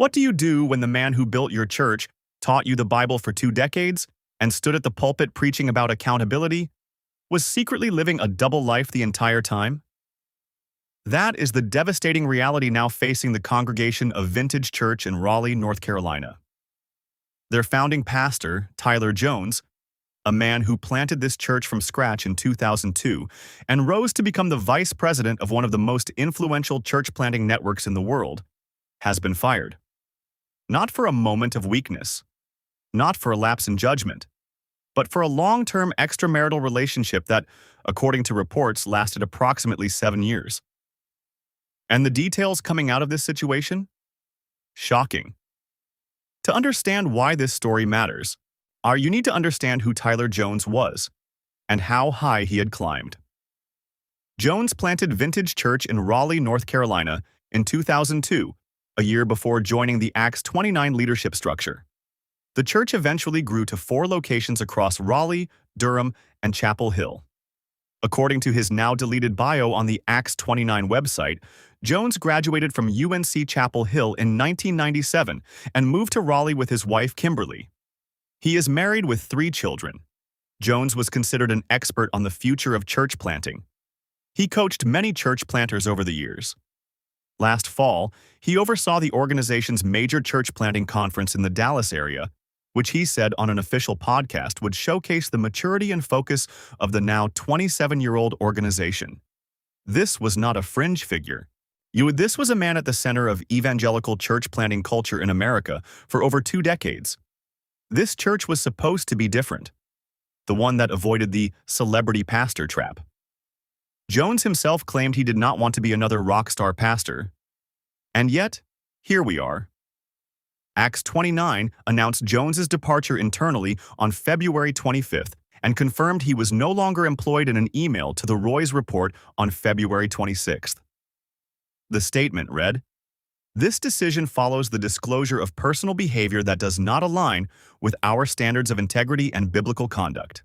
What do you do when the man who built your church, taught you the Bible for 2 decades, and stood at the pulpit preaching about accountability, was secretly living a double life the entire time? That is the devastating reality now facing the congregation of Vintage Church in Raleigh, North Carolina. Their founding pastor, Tyler Jones, a man who planted this church from scratch in 2002 and rose to become the vice president of one of the most influential church planting networks in the world, has been fired. Not for a moment of weakness, not for a lapse in judgment, but for a long-term extramarital relationship that, according to reports, lasted approximately 7 years. And the details coming out of this situation? Shocking. To understand why this story matters, you need to understand who Tyler Jones was and how high he had climbed. Jones planted Vintage Church in Raleigh, North Carolina in 2002, a year before joining the Acts 29 leadership structure. The church eventually grew to 4 locations across Raleigh, Durham, and Chapel Hill. According to his now-deleted bio on the Acts 29 website, Jones graduated from UNC Chapel Hill in 1997 and moved to Raleigh with his wife Kimberly. He is married with 3 children. Jones was considered an expert on the future of church planting. He coached many church planters over the years. Last fall, he oversaw the organization's major church planting conference in the Dallas area, which he said on an official podcast would showcase the maturity and focus of the now 27-year-old organization. This was not a fringe figure. This was a man at the center of evangelical church planting culture in America for over 2 decades. This church was supposed to be different, the one that avoided the celebrity pastor trap. Jones himself claimed he did not want to be another rock star pastor. And yet, here we are. Acts 29 announced Jones's departure internally on February 25th and confirmed he was no longer employed in an email to the Roy's report on February 26th. The statement read, "This decision follows the disclosure of personal behavior that does not align with our standards of integrity and biblical conduct."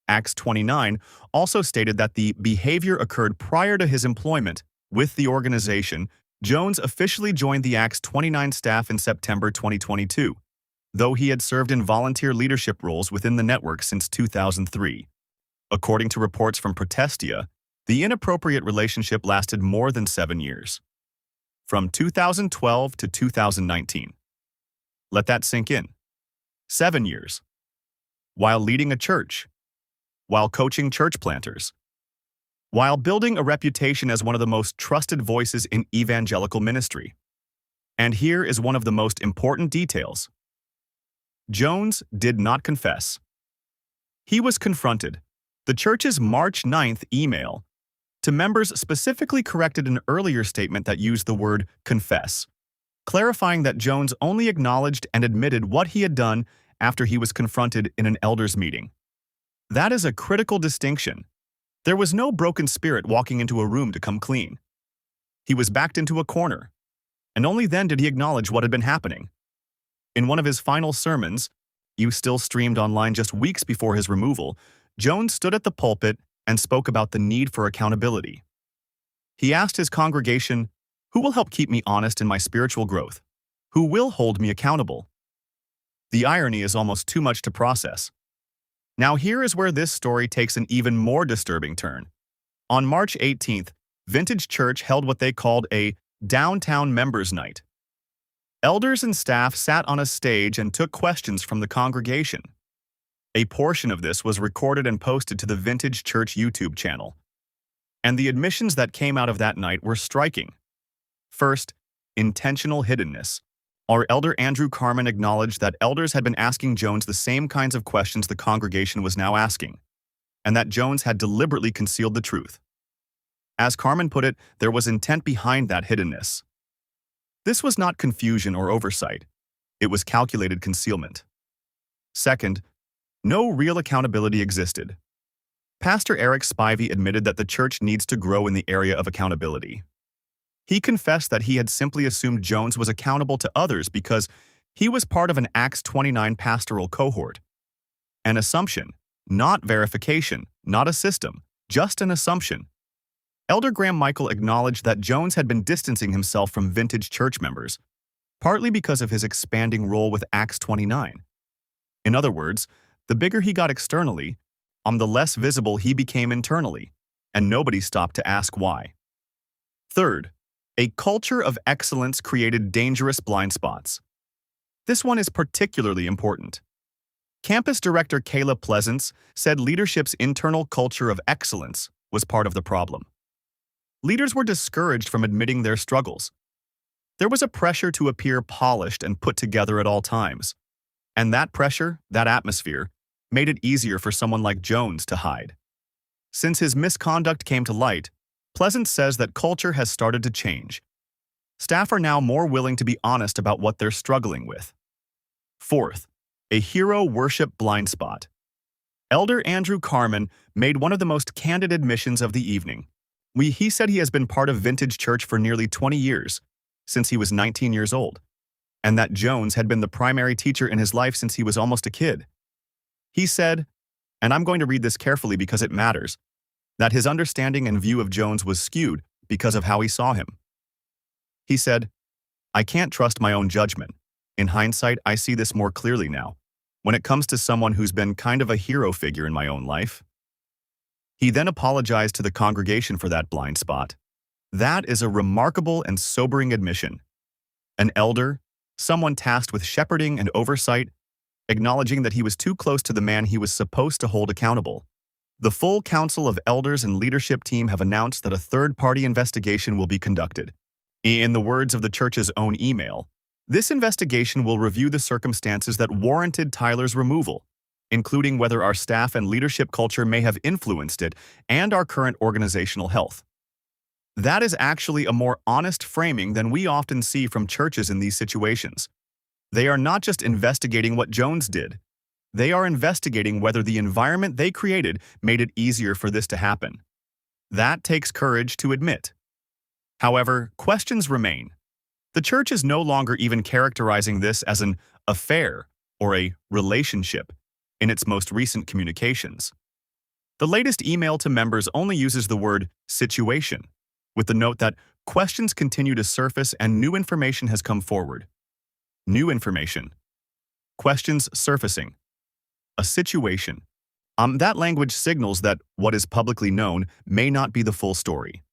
Acts 29 also stated that the behavior occurred prior to his employment with the organization. Jones officially joined the Acts 29 staff in September 2022, though he had served in volunteer leadership roles within the network since 2003. According to reports from Protestia, the inappropriate relationship lasted more than 7 years, from 2012 to 2019. Let that sink in. 7 years. While leading a church, while coaching church planters, while building a reputation as one of the most trusted voices in evangelical ministry. And here is one of the most important details. Jones did not confess. He was confronted. The church's March 9th email to members specifically corrected an earlier statement that used the word confess, clarifying that Jones only acknowledged and admitted what he had done after he was confronted in an elders' meeting. That is a critical distinction. There was no broken spirit walking into a room to come clean. He was backed into a corner, and only then did he acknowledge what had been happening. In one of his final sermons, still streamed online just weeks before his removal, Jones stood at the pulpit and spoke about the need for accountability. He asked his congregation, "Who will help keep me honest in my spiritual growth? Who will hold me accountable?" The irony is almost too much to process. Now here is where this story takes an even more disturbing turn. On March 18th, Vintage Church held what they called a downtown members' night. Elders and staff sat on a stage and took questions from the congregation. A portion of this was recorded and posted to the Vintage Church YouTube channel. And the admissions that came out of that night were striking. First, intentional hiddenness. Our elder Andrew Carmen acknowledged that elders had been asking Jones the same kinds of questions the congregation was now asking, and that Jones had deliberately concealed the truth. As Carmen put it, there was intent behind that hiddenness. This was not confusion or oversight. It was calculated concealment. Second, no real accountability existed. Pastor Eric Spivey admitted that the church needs to grow in the area of accountability. He confessed that he had simply assumed Jones was accountable to others because he was part of an Acts 29 pastoral cohort. An assumption, not verification, not a system, just an assumption. Elder Graham Michael acknowledged that Jones had been distancing himself from Vintage Church members, partly because of his expanding role with Acts 29. In other words, the bigger he got externally, the less visible he became internally, and nobody stopped to ask why. Third, a culture of excellence created dangerous blind spots. This one is particularly important. Campus director Kayla Pleasance said leadership's internal culture of excellence was part of the problem. Leaders were discouraged from admitting their struggles. There was a pressure to appear polished and put together at all times. And that pressure, that atmosphere, made it easier for someone like Jones to hide. Since his misconduct came to light, Pleasance says that culture has started to change. Staff are now more willing to be honest about what they're struggling with. Fourth, a hero worship blind spot. Elder Andrew Carmen made one of the most candid admissions of the evening. He said he has been part of Vintage Church for nearly 20 years, since he was 19 years old, and that Jones had been the primary teacher in his life since he was almost a kid. He said, and I'm going to read this carefully because it matters, that his understanding and view of Jones was skewed because of how he saw him. He said, "I can't trust my own judgment. In hindsight, I see this more clearly now, when it comes to someone who's been kind of a hero figure in my own life." He then apologized to the congregation for that blind spot. That is a remarkable and sobering admission. An elder, someone tasked with shepherding and oversight, acknowledging that he was too close to the man he was supposed to hold accountable. The full Council of Elders and leadership team have announced that a third-party investigation will be conducted. In the words of the church's own email, this investigation will review the circumstances that warranted Tyler's removal, including whether our staff and leadership culture may have influenced it and our current organizational health. That is actually a more honest framing than we often see from churches in these situations. They are not just investigating what Jones did. They are investigating whether the environment they created made it easier for this to happen. That takes courage to admit. However, questions remain. The church is no longer even characterizing this as an affair or a relationship in its most recent communications. The latest email to members only uses the word situation, with the note that questions continue to surface and new information has come forward. New information. Questions surfacing. A situation. That language signals that what is publicly known may not be the full story,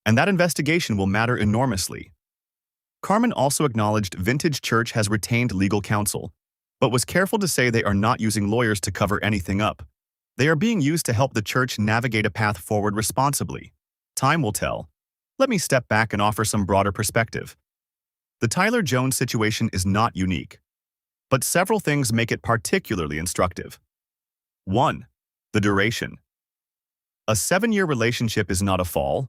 and that investigation will matter enormously. Carmen also acknowledged Vintage Church has retained legal counsel, but was careful to say they are not using lawyers to cover anything up. They are being used to help the church navigate a path forward responsibly. Time will tell. Let me step back and offer some broader perspective. The Tyler Jones situation is not unique, but several things make it particularly instructive. 1. The duration. A 7-year relationship is not a fall.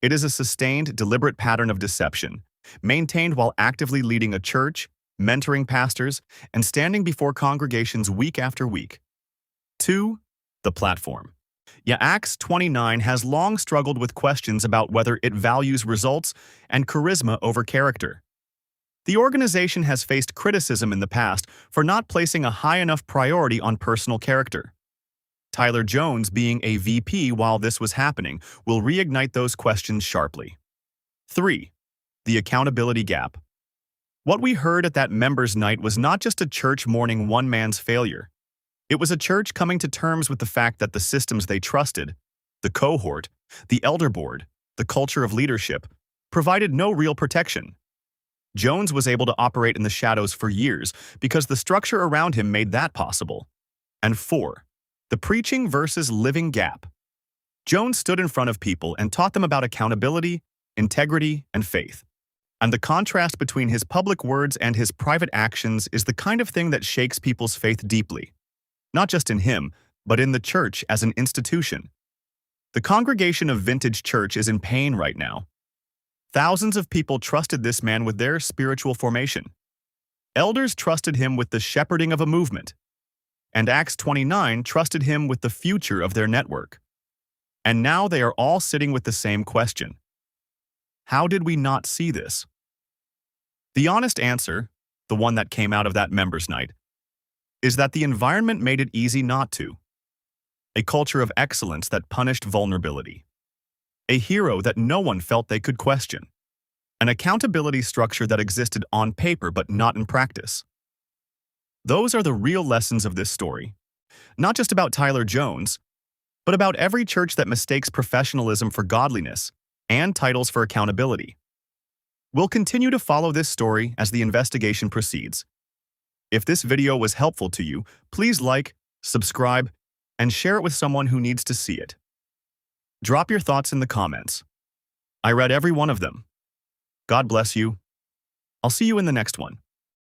It is a sustained, deliberate pattern of deception, maintained while actively leading a church, mentoring pastors, and standing before congregations week after week. 2. The platform. Acts 29 has long struggled with questions about whether it values results and charisma over character. The organization has faced criticism in the past for not placing a high enough priority on personal character. Tyler Jones being a VP while this was happening will reignite those questions sharply. 3. The accountability gap. What we heard at that members' night was not just a church mourning one man's failure. It was a church coming to terms with the fact that the systems they trusted, the cohort, the elder board, the culture of leadership, provided no real protection. Jones was able to operate in the shadows for years because the structure around him made that possible. And 4. The preaching versus living gap. Jones stood in front of people and taught them about accountability, integrity, and faith. And the contrast between his public words and his private actions is the kind of thing that shakes people's faith deeply. Not just in him, but in the church as an institution. The congregation of Vintage Church is in pain right now. Thousands of people trusted this man with their spiritual formation. Elders trusted him with the shepherding of a movement. And Acts 29 trusted him with the future of their network. And now they are all sitting with the same question. How did we not see this? The honest answer, the one that came out of that members' night, is that the environment made it easy not to. A culture of excellence that punished vulnerability. A hero that no one felt they could question. an accountability structure that existed on paper but not in practice. Those are the real lessons of this story. Not just about Tyler Jones, but about every church that mistakes professionalism for godliness and titles for accountability. We'll continue to follow this story as the investigation proceeds. If this video was helpful to you, please like, subscribe, and share it with someone who needs to see it. Drop your thoughts in the comments. I read every one of them. God bless you. I'll see you in the next one.